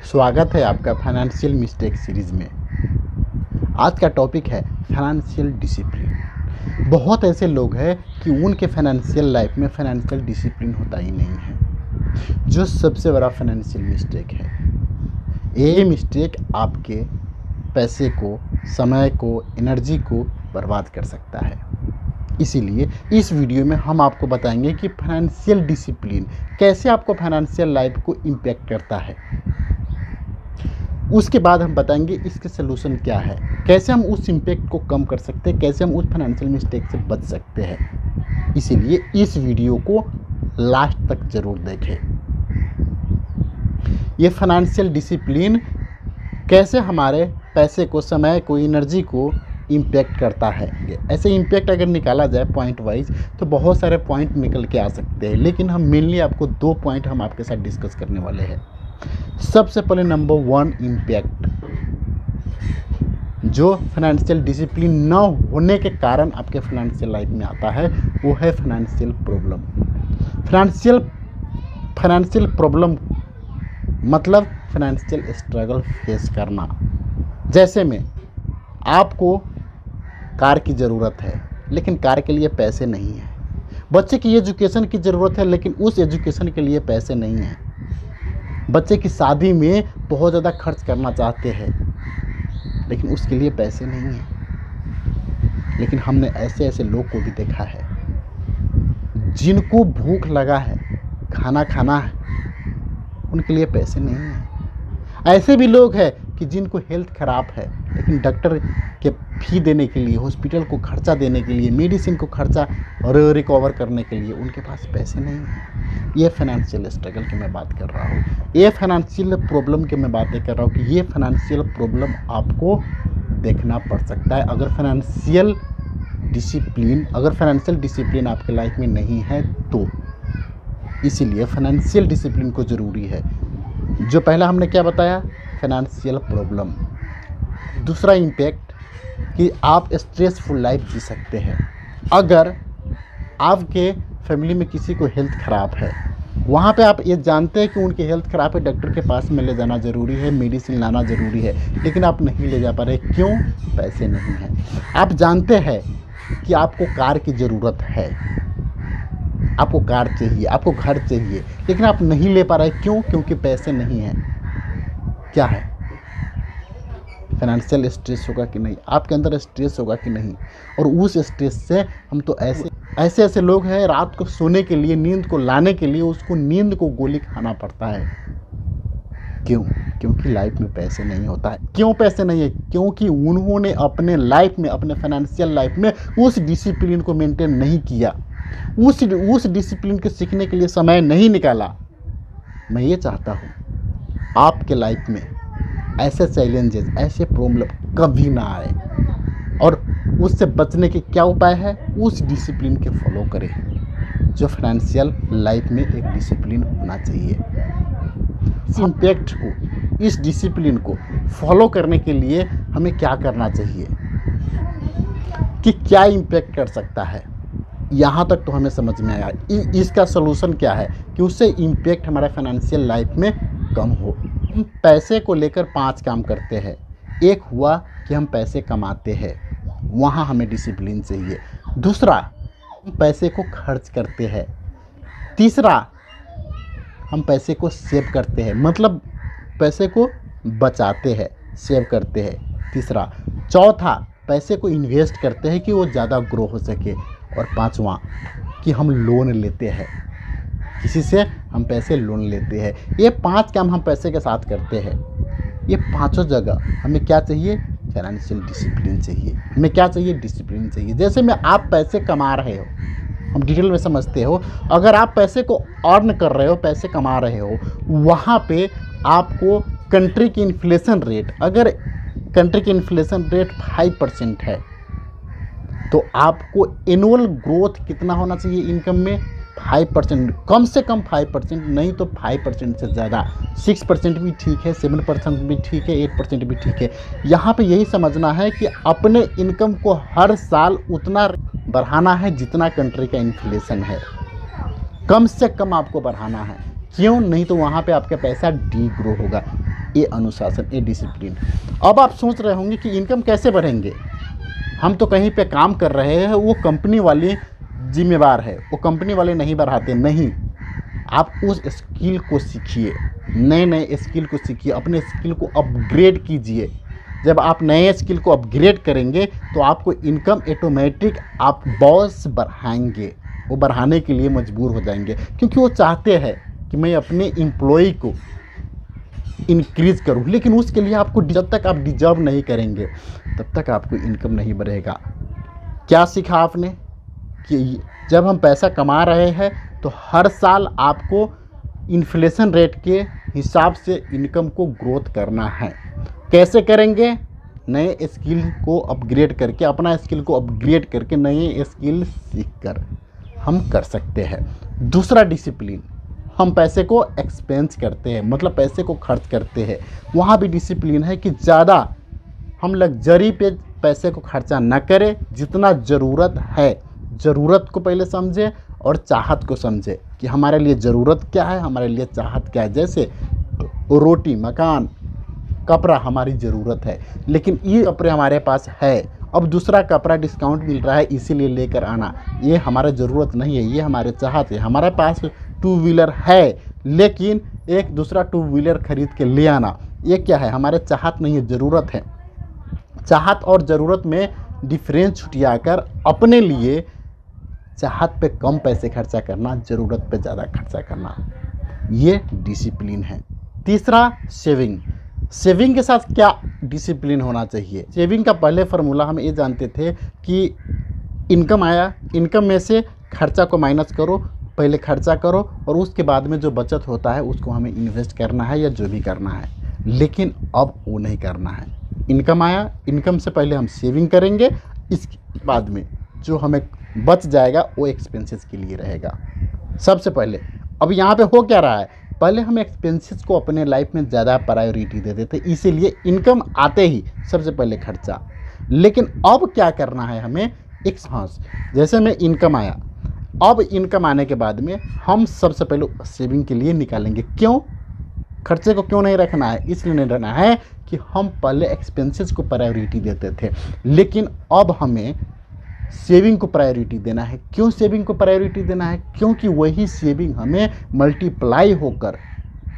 स्वागत है आपका फाइनेंशियल मिस्टेक सीरीज़ में। आज का टॉपिक है फाइनेंशियल डिसिप्लिन। बहुत ऐसे लोग हैं कि उनके फाइनेंशियल लाइफ में फाइनेंशियल डिसिप्लिन होता ही नहीं है, जो सबसे बड़ा फाइनेंशियल मिस्टेक है। ये मिस्टेक आपके पैसे को, समय को, एनर्जी को बर्बाद कर सकता है। इसीलिए इस वीडियो में हम आपको बताएंगे कि फाइनेंशियल डिसिप्लिन कैसे आपको फाइनेंशियल लाइफ को इम्पैक्ट करता है। उसके बाद हम बताएंगे इसके सलूशन क्या है, कैसे हम उस इम्पैक्ट को कम कर सकते हैं, कैसे हम उस फाइनेंशियल मिस्टेक से बच सकते हैं। इसीलिए इस वीडियो को लास्ट तक ज़रूर देखें। ये फाइनेंशियल डिसिप्लिन कैसे हमारे पैसे को, समय को, एनर्जी को इम्पैक्ट करता है। ऐसे इम्पैक्ट अगर निकाला जाए पॉइंट वाइज तो बहुत सारे पॉइंट निकल के आ सकते हैं, लेकिन हम मेनली आपको 2 पॉइंट हम आपके साथ डिस्कस करने वाले हैं। सबसे पहले नंबर 1 इम्पैक्ट, जो फाइनेंशियल डिसिप्लिन न होने के कारण आपके फाइनेंशियल लाइफ में आता है, वो है फाइनेंशियल प्रॉब्लम। फाइनेंशियल प्रॉब्लम मतलब फाइनेंशियल स्ट्रगल फेस करना। जैसे में आपको कार की ज़रूरत है लेकिन कार के लिए पैसे नहीं है, बच्चे की एजुकेशन की ज़रूरत है लेकिन उस एजुकेशन के लिए पैसे नहीं हैं, बच्चे की शादी में बहुत ज़्यादा खर्च करना चाहते हैं लेकिन उसके लिए पैसे नहीं हैं। लेकिन हमने ऐसे ऐसे लोग को भी देखा है जिनको भूख लगा है, खाना खाना है, उनके लिए पैसे नहीं हैं। ऐसे भी लोग हैं कि जिनको हेल्थ ख़राब है लेकिन डॉक्टर के फी देने के लिए, हॉस्पिटल को खर्चा देने के लिए, मेडिसिन को खर्चा और रिकवर करने के लिए उनके पास पैसे नहीं हैं। ये फाइनेंशियल स्ट्रगल की मैं बात कर रहा हूँ, ये फाइनेंशियल प्रॉब्लम की मैं बातें कर रहा हूँ कि ये फाइनेंशियल प्रॉब्लम आपको देखना पड़ सकता है अगर फाइनेंशियल डिसिप्लिन आपके लाइफ में नहीं है तो। इसीलिए फाइनेंशियल डिसिप्लिन को ज़रूरी है। जो पहला हमने क्या बताया, फाइनेंशियल प्रॉब्लम। दूसरा इम्पैक्ट कि आप स्ट्रेसफुल लाइफ जी सकते हैं। अगर आपके फैमिली में किसी को हेल्थ ख़राब है, वहाँ पे आप ये जानते हैं कि उनकी हेल्थ ख़राब है, डॉक्टर के पास में ले जाना ज़रूरी है, मेडिसिन लाना ज़रूरी है, लेकिन आप नहीं ले जा पा रहे। क्यों? पैसे नहीं हैं। आप जानते हैं कि आपको कार की ज़रूरत है, आपको कार चाहिए, आपको घर चाहिए, लेकिन आप नहीं ले पा रहे। क्यों? क्योंकि पैसे नहीं हैं। क्या है? फाइनेंशियल स्ट्रेस होगा कि नहीं, आपके अंदर स्ट्रेस होगा कि नहीं। और उस स्ट्रेस से हम तो ऐसे लोग हैं, रात को सोने के लिए, नींद को लाने के लिए उसको नींद को गोली खाना पड़ता है। क्यों? क्योंकि लाइफ में पैसे नहीं होता है। क्यों पैसे नहीं है? क्योंकि उन्होंने अपने लाइफ में, अपने फाइनेंशियल लाइफ में उस डिसिप्लिन को मेंटेन नहीं किया, उस डिसिप्लिन को सीखने के लिए समय नहीं निकाला। मैं ये चाहता हूँ आपके लाइफ में ऐसे चैलेंजेस, ऐसे प्रॉब्लम कभी ना आए, और उससे बचने के क्या उपाय है, उस डिसिप्लिन के फॉलो करें जो फाइनेंशियल लाइफ में एक डिसिप्लिन होना चाहिए। इस इम्पैक्ट को, इस डिसिप्लिन को फॉलो करने के लिए हमें क्या करना चाहिए, कि क्या इम्पैक्ट कर सकता है, यहाँ तक तो हमें समझ में आया। इसका सलूशन क्या है कि उससे इम्पैक्ट हमारे फाइनेंशियल लाइफ में कम हो। हम पैसे को लेकर 5 काम करते हैं। एक हुआ कि हम पैसे कमाते हैं, वहाँ हमें डिसिप्लिन चाहिए। दूसरा, हम पैसे को खर्च करते हैं। तीसरा, हम पैसे को सेव करते हैं, मतलब पैसे को बचाते हैं, सेव करते हैं। तीसरा। चौथा, पैसे को इन्वेस्ट करते हैं कि वो ज़्यादा ग्रो हो सके। और 5वां कि हम लोन लेते हैं, किसी से हम पैसे लोन लेते हैं। ये 5 काम हम पैसे के साथ करते हैं। ये पांचों जगह हमें क्या चाहिए? फाइनेंशियल डिसिप्लिन चाहिए। हमें क्या चाहिए? डिसिप्लिन चाहिए। जैसे में आप पैसे कमा रहे हो, हम डिटेल में समझते हो, अगर आप पैसे को अर्न कर रहे हो, पैसे कमा रहे हो, वहाँ पे आपको कंट्री की इन्फ्लेशन रेट, अगर कंट्री की इन्फ्लेशन रेट 5% है तो आपको एनुअल ग्रोथ कितना होना चाहिए इनकम में? 5%, कम से कम 5%, नहीं तो 5% से ज़्यादा। 6% भी ठीक है, 7% भी ठीक है, 8% भी ठीक है। यहाँ पे यही समझना है कि अपने इनकम को हर साल उतना बढ़ाना है जितना कंट्री का इन्फ्लेशन है, कम से कम आपको बढ़ाना है। क्यों? नहीं तो वहाँ पे आपका पैसा डी ग्रो होगा। ये अनुशासन, ये डिसिप्लिन। अब आप सोच रहे होंगे कि इनकम कैसे बढ़ेंगे, हम तो कहीं पे काम कर रहे हैं, वो कंपनी वाली जिम्मेवार है, वो कंपनी वाले नहीं बढ़ाते। नहीं, आप उस स्किल को सीखिए, नए नए स्किल को सीखिए, अपने स्किल को अपग्रेड कीजिए। जब आप नए स्किल को अपग्रेड करेंगे तो आपको इनकम ऑटोमेटिक आप बॉस बढ़ाएंगे, वो बढ़ाने के लिए मजबूर हो जाएंगे, क्योंकि वो चाहते हैं कि मैं अपने एम्प्लॉय को इंक्रीज़ करूं। लेकिन उसके लिए आपको, जब तक आप डिजर्व नहीं करेंगे तब तक आपको इनकम नहीं बढ़ेगा। क्या सीखा आपने कि जब हम पैसा कमा रहे हैं तो हर साल आपको इन्फ्लेशन रेट के हिसाब से इनकम को ग्रोथ करना है। कैसे करेंगे? नए स्किल को अपग्रेड करके, अपना स्किल को अपग्रेड करके, नए स्किल सीख कर हम कर सकते हैं। दूसरा डिसिप्लिन, हम पैसे को एक्सपेंस करते हैं, मतलब पैसे को खर्च करते हैं। वहाँ भी डिसिप्लिन है कि ज़्यादा हम लग्जरी पे पैसे को खर्चा न करें, जितना ज़रूरत है। ज़रूरत को पहले समझे और चाहत को समझे कि हमारे लिए ज़रूरत क्या है, हमारे लिए चाहत क्या है। जैसे रोटी, मकान, कपड़ा हमारी ज़रूरत है, लेकिन ये कपड़े हमारे पास है, अब दूसरा कपड़ा डिस्काउंट मिल रहा है इसीलिए लेकर आना, ये हमारा ज़रूरत नहीं है, ये हमारे चाहत है। हमारे पास 2 व्हीलर है, लेकिन एक दूसरा 2 व्हीलर खरीद के ले आना, ये क्या है? हमारे चाहत नहीं है, ज़रूरत है। चाहत और ज़रूरत में डिफरेंस छुटियाकर अपने लिए चाहत पे कम पैसे खर्चा करना, ज़रूरत पे ज़्यादा खर्चा करना, ये डिसिप्लिन है। तीसरा, सेविंग। सेविंग के साथ क्या डिसिप्लिन होना चाहिए? सेविंग का पहले फार्मूला हम ये जानते थे कि इनकम आया, इनकम में से खर्चा को माइनस करो, पहले खर्चा करो और उसके बाद में जो बचत होता है उसको हमें इन्वेस्ट करना है या जो भी करना है। लेकिन अब वो नहीं करना है। इनकम आया, इनकम से पहले हम सेविंग करेंगे, इसके बाद में जो हमें बच जाएगा वो एक्सपेंसेस के लिए रहेगा सबसे पहले। अब यहाँ पे हो क्या रहा है? पहले हम एक्सपेंसेस को अपने लाइफ में ज़्यादा प्रायोरिटी देते थे, इसीलिए इनकम आते ही सबसे पहले खर्चा। लेकिन अब क्या करना है हमें? एक जैसे में इनकम आया, अब इनकम आने के बाद में हम सबसे पहले सेविंग के लिए निकालेंगे। क्यों? खर्चे को क्यों नहीं रखना है? इसलिए नहीं रखना है कि हम पहले एक्सपेंसेस को प्रायोरिटी देते थे, लेकिन अब हमें सेविंग को प्रायोरिटी देना है। क्यों सेविंग को प्रायोरिटी देना है? क्योंकि वही सेविंग हमें मल्टीप्लाई होकर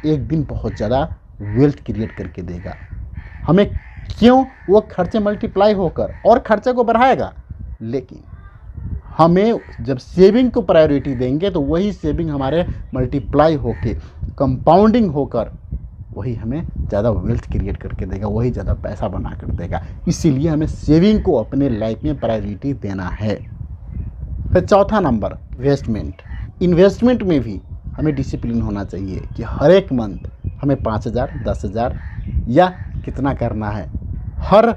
एक दिन बहुत ज़्यादा वेल्थ क्रिएट करके देगा हमें। क्यों? वो खर्चे मल्टीप्लाई होकर और खर्चे को बढ़ाएगा, लेकिन हमें जब सेविंग को प्रायोरिटी देंगे तो वही सेविंग हमारे मल्टीप्लाई होके, कंपाउंडिंग होकर वही हमें ज़्यादा वेल्थ क्रिएट करके देगा, वही ज़्यादा पैसा बना कर देगा। इसीलिए हमें सेविंग को अपने लाइफ में प्रायोरिटी देना है। फिर चौथा नंबर, इन्वेस्टमेंट। इन्वेस्टमेंट में भी हमें डिसिप्लिन होना चाहिए कि हर एक मंथ हमें 5,000, 10,000 या कितना करना है। हर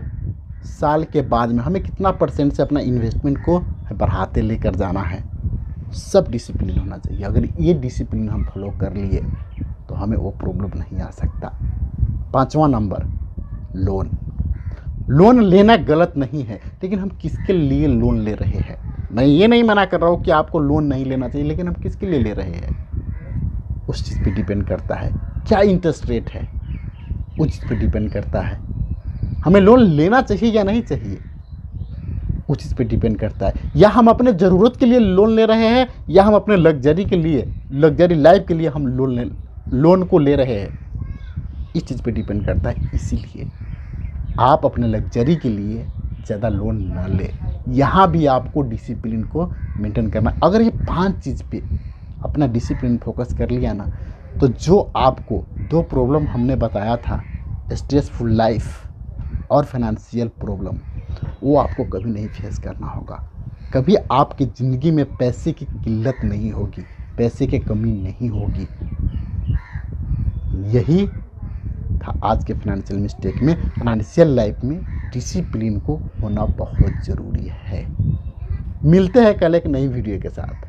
साल के बाद में हमें कितना % से अपना इन्वेस्टमेंट को बढ़ाते लेकर जाना है। सब डिसिप्लिन होना चाहिए। अगर ये डिसिप्लिन हम फॉलो कर लिए तो हमें वो प्रॉब्लम नहीं आ सकता। पांचवा नंबर, लोन। लोन लेना गलत नहीं है, लेकिन हम किसके लिए लोन ले रहे हैं? मैं ये नहीं मना कर रहा हूँ कि आपको लोन नहीं लेना चाहिए, लेकिन हम किसके लिए ले रहे हैं उस चीज़ पे डिपेंड करता है। क्या इंटरेस्ट रेट है उस चीज़ पे डिपेंड करता है। हमें लोन लेना चाहिए या नहीं चाहिए उस चीज़ पे डिपेंड करता है। या हम अपने ज़रूरत के लिए लोन ले रहे हैं, या हम अपने लग्जरी के लिए, लग्जरी लाइफ के लिए हम लोन को ले रहे हैं, इस चीज़ पे डिपेंड करता है। इसीलिए आप अपने लग्जरी के लिए ज़्यादा लोन ना ले। यहाँ भी आपको डिसिप्लिन को मेंटेन करना। अगर ये 5 चीज़ पे अपना डिसिप्लिन फोकस कर लिया ना, तो जो आपको 2 प्रॉब्लम हमने बताया था, स्ट्रेसफुल लाइफ और फाइनेंशियल प्रॉब्लम, वो आपको कभी नहीं फेस करना होगा। कभी आपकी ज़िंदगी में पैसे की किल्लत नहीं होगी, पैसे की कमी नहीं होगी। यही था आज के फाइनेंशियल मिस्टेक में। फाइनेंशियल लाइफ में डिसिप्लिन को होना बहुत ज़रूरी है। मिलते हैं कल एक नई वीडियो के साथ।